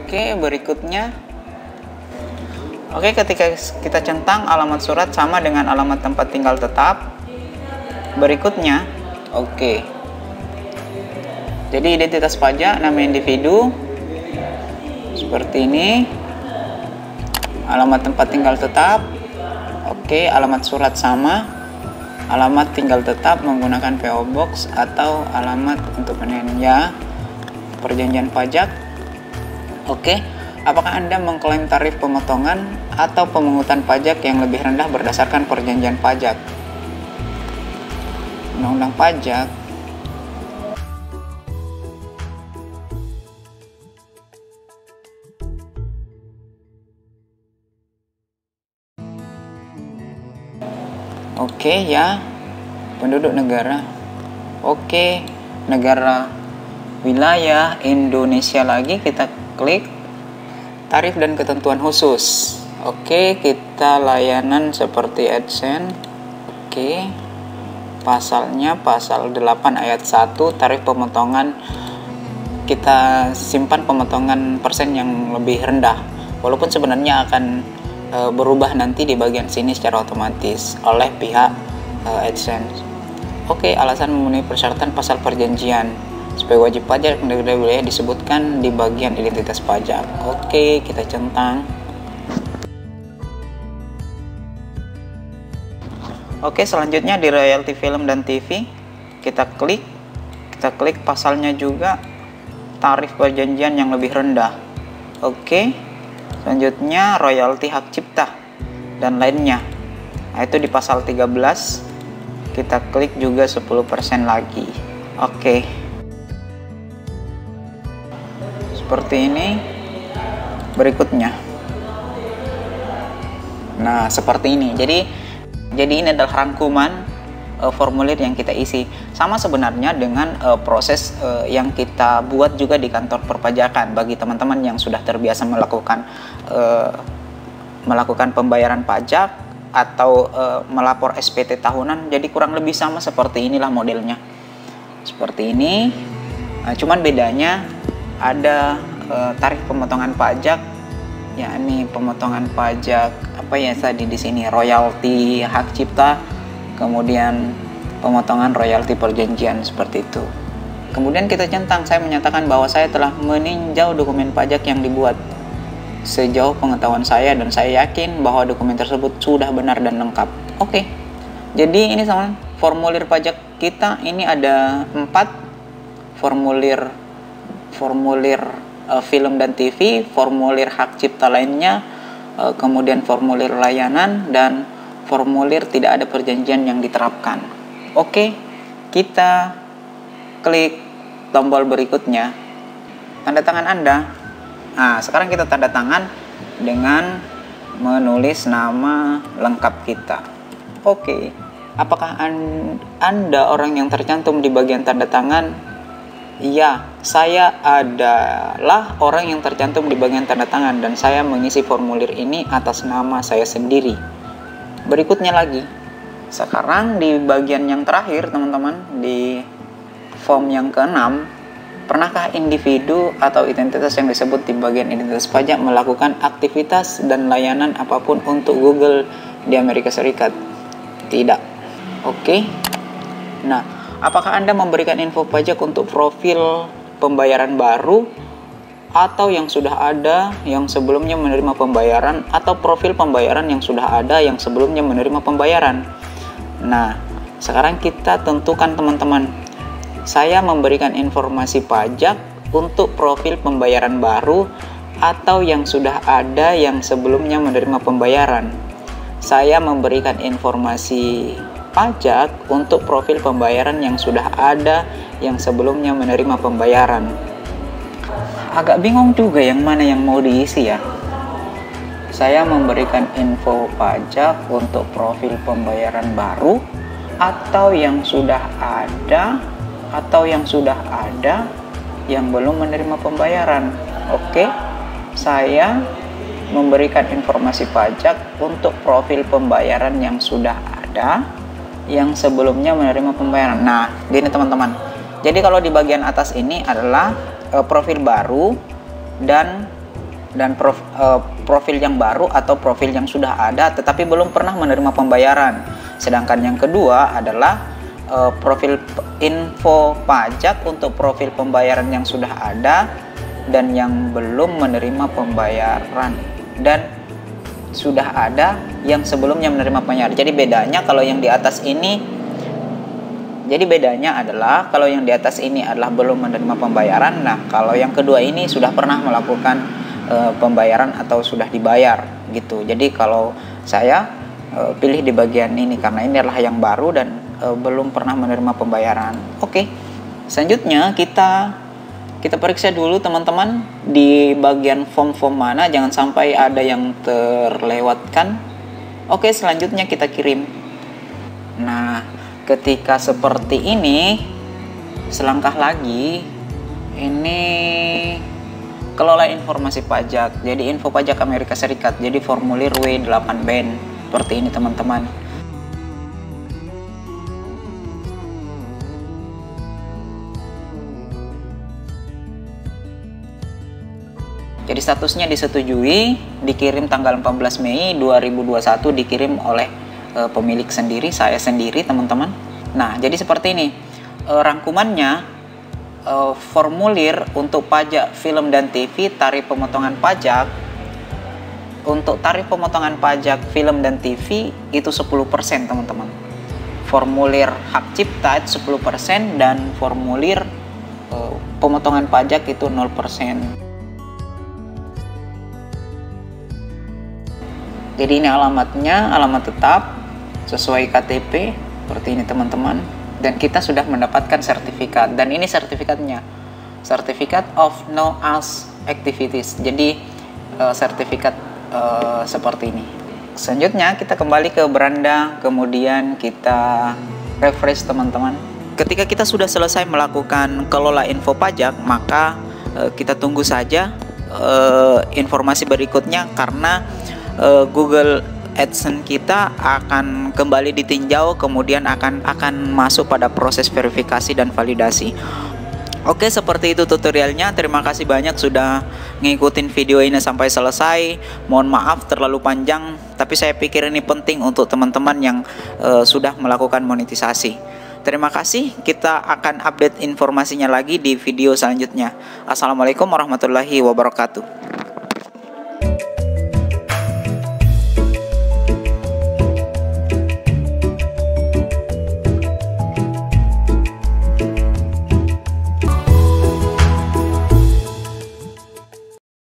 Oke, berikutnya. Oke, ketika kita centang alamat surat sama dengan alamat tempat tinggal tetap. Berikutnya, oke. Jadi identitas pajak, nama individu seperti ini. Alamat tempat tinggal tetap. Oke, alamat surat sama. Alamat tinggal tetap menggunakan PO Box atau alamat untuk penanya perjanjian pajak. Oke, apakah Anda mengklaim tarif pemotongan atau pemungutan pajak yang lebih rendah berdasarkan perjanjian pajak? Undang-undang pajak. Oke ya, penduduk negara. Oke, negara wilayah Indonesia lagi, kita klik tarif dan ketentuan khusus. Oke, kita layanan seperti AdSense. Oke, pasalnya pasal 8 ayat 1, tarif pemotongan kita simpan pemotongan persen yang lebih rendah, walaupun sebenarnya akan berubah nanti di bagian sini secara otomatis oleh pihak AdSense. Oke, alasan memenuhi persyaratan pasal perjanjian sebagai wajib pajak negara wilayah disebutkan di bagian identitas pajak. Oke, kita centang. Oke, selanjutnya di royalti film dan TV kita klik pasalnya juga tarif perjanjian yang lebih rendah. Oke, selanjutnya royalti hak cipta dan lainnya. Nah, itu di pasal 13 kita klik juga 10% lagi. Oke, seperti ini. Berikutnya, nah seperti ini. Jadi ini adalah rangkuman formulir yang kita isi, sama sebenarnya dengan proses yang kita buat juga di kantor perpajakan bagi teman-teman yang sudah terbiasa melakukan pembayaran pajak atau melapor SPT tahunan. Jadi kurang lebih sama seperti inilah modelnya, seperti ini. Cuman bedanya ada tarif pemotongan pajak, yakni pemotongan pajak apa ya tadi di sini, royalti hak cipta, kemudian pemotongan royalti perjanjian seperti itu. Kemudian kita centang, saya menyatakan bahwa saya telah meninjau dokumen pajak yang dibuat sejauh pengetahuan saya dan saya yakin bahwa dokumen tersebut sudah benar dan lengkap. Oke, jadi ini sama formulir pajak kita ini ada 4 formulir film dan TV, formulir hak cipta lainnya, kemudian formulir layanan, dan formulir tidak ada perjanjian yang diterapkan. Oke, kita klik tombol berikutnya, tanda tangan Anda. Nah, sekarang kita tanda tangan dengan menulis nama lengkap kita. Oke, apakah Anda orang yang tercantum di bagian tanda tangan? Iya, saya adalah orang yang tercantum di bagian tanda tangan dan saya mengisi formulir ini atas nama saya sendiri. Berikutnya lagi, sekarang di bagian yang terakhir teman-teman, di form yang ke-6, pernahkah individu atau identitas yang disebut di bagian identitas pajak melakukan aktivitas dan layanan apapun untuk Google di Amerika Serikat? Tidak. Oke. Nah, apakah Anda memberikan info pajak untuk profil pembayaran baru atau yang sudah ada yang sebelumnya menerima pembayaran, atau profil pembayaran yang sudah ada yang sebelumnya menerima pembayaran? Nah, sekarang kita tentukan teman-teman. Saya memberikan informasi pajak untuk profil pembayaran baru atau yang sudah ada yang sebelumnya menerima pembayaran. Saya memberikan informasi pajak untuk profil pembayaran yang sudah ada yang sebelumnya menerima pembayaran. Agak bingung juga yang mana yang mau diisi ya. Saya memberikan info pajak untuk profil pembayaran baru atau yang sudah ada yang belum menerima pembayaran. Oke, saya memberikan informasi pajak untuk profil pembayaran yang sudah ada yang sebelumnya menerima pembayaran. Nah, gini teman-teman, Jadi kalau di bagian atas ini adalah profil baru dan profil yang baru atau profil yang sudah ada tetapi belum pernah menerima pembayaran. Sedangkan yang kedua adalah profil info pajak untuk profil pembayaran yang sudah ada dan yang belum menerima pembayaran, dan sudah ada yang sebelumnya menerima pembayaran. Jadi bedanya kalau yang di atas ini, adalah kalau yang di atas ini adalah belum menerima pembayaran. Nah, kalau yang kedua ini sudah pernah melakukan pembayaran atau sudah dibayar gitu. Jadi kalau saya pilih di bagian ini karena ini adalah yang baru dan belum pernah menerima pembayaran. Oke. Selanjutnya kita periksa dulu teman-teman di bagian form-form mana, jangan sampai ada yang terlewatkan. Oke, selanjutnya kita kirim. Nah, ketika seperti ini, selangkah lagi ini kelola informasi pajak. Jadi info pajak Amerika Serikat. Jadi formulir W8BEN seperti ini teman-teman. Jadi statusnya disetujui, dikirim tanggal 14 Mei 2021, dikirim oleh pemilik sendiri, saya sendiri teman-teman. Nah, jadi seperti ini rangkumannya. Formulir untuk pajak film dan TV, tarif pemotongan pajak. Untuk tarif pemotongan pajak film dan TV itu 10% teman-teman. Formulir hak cipta itu 10% dan formulir pemotongan pajak itu 0%. Jadi ini alamatnya, alamat tetap sesuai KTP seperti ini teman-teman. Dan kita sudah mendapatkan sertifikat, dan ini sertifikatnya, Certificate of No As Activities. Jadi sertifikat seperti ini. Selanjutnya kita kembali ke beranda, kemudian kita refresh teman-teman. Ketika kita sudah selesai melakukan kelola info pajak, maka kita tunggu saja informasi berikutnya, karena Google AdSense kita akan kembali ditinjau, kemudian akan masuk pada proses verifikasi dan validasi. Oke, seperti itu tutorialnya. Terima kasih banyak sudah ngikutin video ini sampai selesai. Mohon maaf terlalu panjang, tapi saya pikir ini penting untuk teman-teman yang sudah melakukan monetisasi. Terima kasih, kita akan update informasinya lagi di video selanjutnya. Assalamualaikum warahmatullahi wabarakatuh.